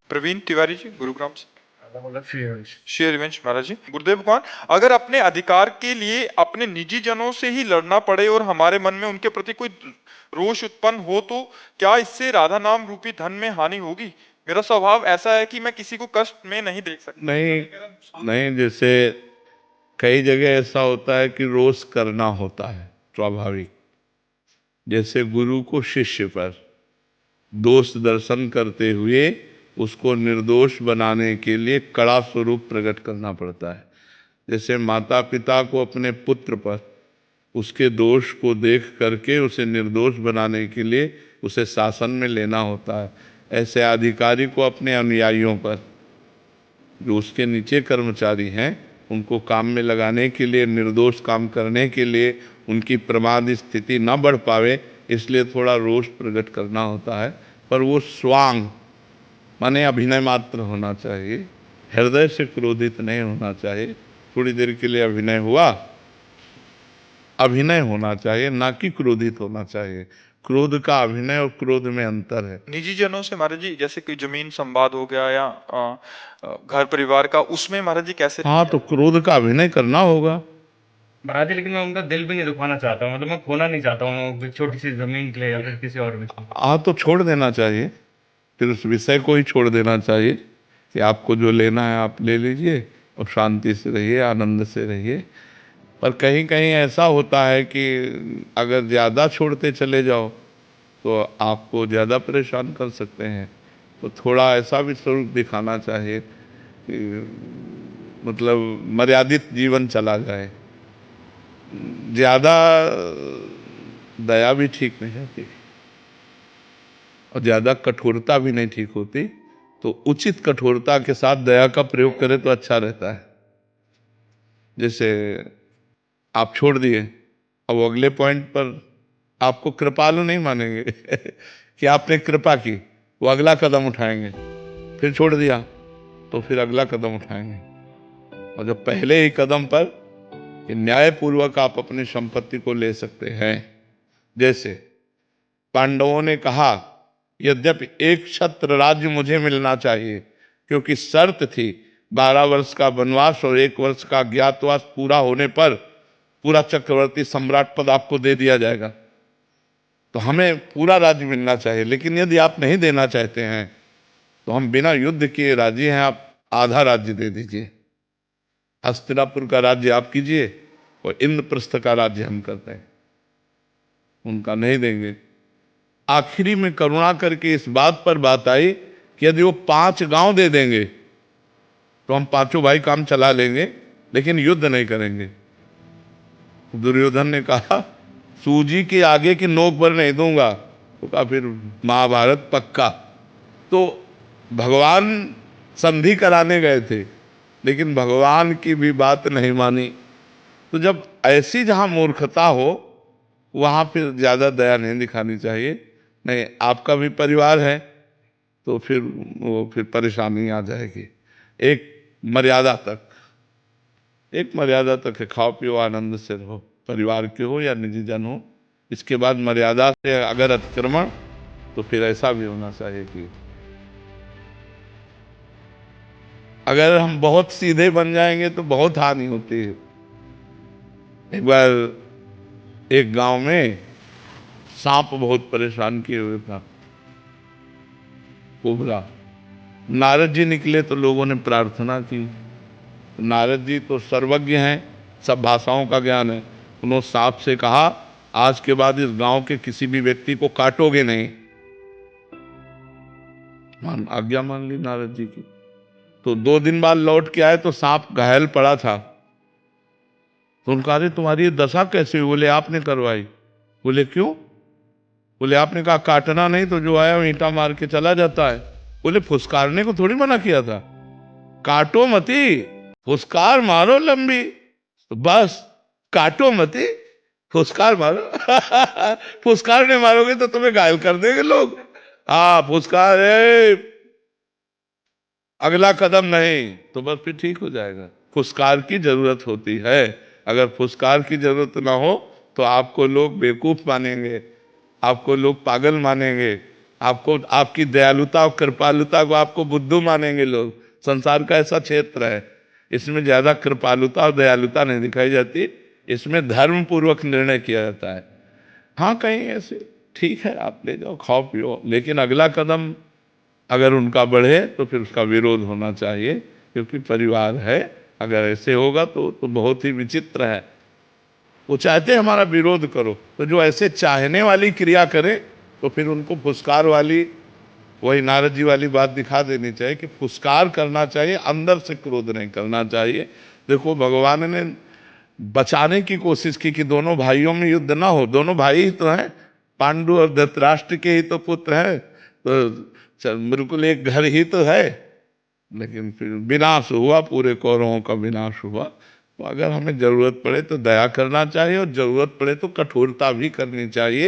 प्रवीण तिवारी जी, गुरुग्राम से। मतलब श्री हरिवंश महाराज जी। गुरुदेव भगवान, अगर अपने अधिकार के लिए अपने निजी जनों से ही लड़ना पड़े और हमारे मन में उनके प्रति कोई रोष उत्पन्न हो, तो क्या इससे राधा नाम रूपी धन में हानि होगी? मेरा स्वभाव ऐसा है कि मैं किसी को कष्ट में नहीं देख सकता। नहीं नहीं, जैसे कई जगह ऐसा होता है कि रोष करना होता है स्वाभाविक। जैसे गुरु को शिष्य पर दोष दर्शन करते हुए उसको निर्दोष बनाने के लिए कड़ा स्वरूप प्रकट करना पड़ता है। जैसे माता पिता को अपने पुत्र पर उसके दोष को देख करके उसे निर्दोष बनाने के लिए उसे शासन में लेना होता है, ऐसे अधिकारी को अपने अनुयायियों पर, जो उसके नीचे कर्मचारी हैं, उनको काम में लगाने के लिए, निर्दोष काम करने के लिए उनकी प्रमाद स्थिति न बढ़ पावे, इसलिए थोड़ा रोष प्रकट करना होता है। पर वो स्वांग माने अभिनय मात्र होना चाहिए, हृदय से क्रोधित नहीं होना चाहिए। थोड़ी देर के लिए अभिनय हुआ, अभिनय होना चाहिए, ना कि क्रोधित होना चाहिए। क्रोध का अभिनय और क्रोध में अंतर है। निजी जनों से महाराज जी, जैसे कोई जमीन संवाद हो गया या घर परिवार का, उसमें महाराज जी कैसे? हाँ, तो क्रोध का अभिनय करना होगा महाराज जी, लेकिन मैं उनका दिल भी नहीं दुखाना चाहता हूँ, मतलब मैं खोना नहीं चाहता हूँ छोटी सी जमीन के लिए या फिर किसी और भी। हाँ, तो छोड़ देना चाहिए, फिर उस विषय को ही छोड़ देना चाहिए कि आपको जो लेना है आप ले लीजिए और शांति से रहिए, आनंद से रहिए। पर कहीं कहीं ऐसा होता है कि अगर ज़्यादा छोड़ते चले जाओ तो आपको ज़्यादा परेशान कर सकते हैं। तो थोड़ा ऐसा भी स्वरूप दिखाना चाहिए कि मतलब मर्यादित जीवन चला जाए। ज़्यादा दया भी ठीक नहीं होती और ज़्यादा कठोरता भी नहीं ठीक होती, तो उचित कठोरता के साथ दया का प्रयोग करें तो अच्छा रहता है। जैसे आप छोड़ दिए, अब अगले पॉइंट पर आपको कृपालु नहीं मानेंगे कि आपने कृपा की, वो अगला कदम उठाएंगे। फिर छोड़ दिया तो फिर अगला कदम उठाएंगे। और जब पहले ही कदम पर कि न्यायपूर्वक आप अपनी संपत्ति को ले सकते हैं, जैसे पांडवों ने कहा यद्यपि एक छत्र राज्य मुझे मिलना चाहिए, क्योंकि शर्त थी 12 वर्ष का वनवास और 1 वर्ष का ज्ञातवास पूरा होने पर पूरा चक्रवर्ती सम्राट पद आपको दे दिया जाएगा, तो हमें पूरा राज्य मिलना चाहिए। लेकिन यदि आप नहीं देना चाहते हैं तो हम बिना युद्ध किए राजी हैं, आप आधा राज्य दे दीजिए। हस्तिनापुर का राज्य आप कीजिए और इंद्रप्रस्थ का राज्य हम करते हैं। उनका नहीं देंगे। आखिरी में करुणा करके इस बात पर बात आई कि यदि वो 5 गांव दे देंगे तो हम पांचों भाई काम चला लेंगे, लेकिन युद्ध नहीं करेंगे। दुर्योधन ने कहा सूजी के आगे की नोक पर नहीं दूंगा, तो कहा फिर महाभारत पक्का। तो भगवान संधि कराने गए थे, लेकिन भगवान की भी बात नहीं मानी। तो जब ऐसी जहां मूर्खता हो वहां फिर ज्यादा दया नहीं दिखानी चाहिए। नहीं, आपका भी परिवार है तो फिर वो फिर परेशानी आ जाएगी। एक मर्यादा तक, एक मर्यादा तक है, खाओ पियो आनंद से रहो, परिवार के हो या निजी जन हो। इसके बाद मर्यादा से अगर अतिक्रमण, तो फिर ऐसा भी होना चाहिए कि अगर हम बहुत सीधे बन जाएंगे तो बहुत हानि होती है। एक बार एक गांव में सांप बहुत परेशान किए हुए था, कोबरा। नारद जी निकले तो लोगों ने प्रार्थना की। नारद जी तो सर्वज्ञ हैं, सब भाषाओं का ज्ञान है। उन्होंने सांप से कहा आज के बाद इस गांव के किसी भी व्यक्ति को काटोगे नहीं। आज्ञा मान ली नारद जी की। तो 2 दिन बाद लौट के आए तो सांप घायल पड़ा था। तो उनका अरे तुम्हारी ये दशा कैसे हुई? बोले आपने करवाई। बोले क्यों? बोले आपने कहा काटना नहीं, तो जो आया वो ईंटा मार के चला जाता है। बोले फुसकारने को थोड़ी मना किया था, काटो मती, फुसकार मारो लंबी, तो बस काटो मती, फुसकार मारो फुसकार नहीं मारोगे तो तुम्हें घायल कर देंगे लोग। हाँ, फुसकार है, अगला कदम नहीं, तो बस फिर ठीक हो जाएगा। फुसकार की जरूरत होती है। अगर फुसकार की जरूरत ना हो तो आपको लोग बेवकूफ मानेंगे, आपको लोग पागल मानेंगे, आपको आपकी दयालुता और कृपालुता को आपको बुद्धू मानेंगे लोग। संसार का ऐसा क्षेत्र है, इसमें ज्यादा कृपालुता और दयालुता नहीं दिखाई जाती, इसमें धर्म पूर्वक निर्णय किया जाता है। हाँ कहीं ऐसे ठीक है आप ले जाओ खाओ पियो, लेकिन अगला कदम अगर उनका बढ़े तो फिर उसका विरोध होना चाहिए, क्योंकि परिवार है। अगर ऐसे होगा तो बहुत ही विचित्र है। वो चाहते हैं हमारा विरोध करो, तो जो ऐसे चाहने वाली क्रिया करे तो फिर उनको फुसकार वाली, वही नारद जी वाली बात दिखा देनी चाहिए कि फुसकार करना चाहिए, अंदर से क्रोध नहीं करना चाहिए। देखो भगवान ने बचाने की कोशिश की कि दोनों भाइयों में युद्ध ना हो, दोनों भाई ही तो हैं, पांडु और धृतराष्ट्र के ही तो पुत्र हैं, तो बिल्कुल एक घर ही तो है। लेकिन फिर विनाश हुआ, पूरे कौरवों का विनाश हुआ। तो अगर हमें जरूरत पड़े तो दया करना चाहिए और जरूरत पड़े तो कठोरता भी करनी चाहिए।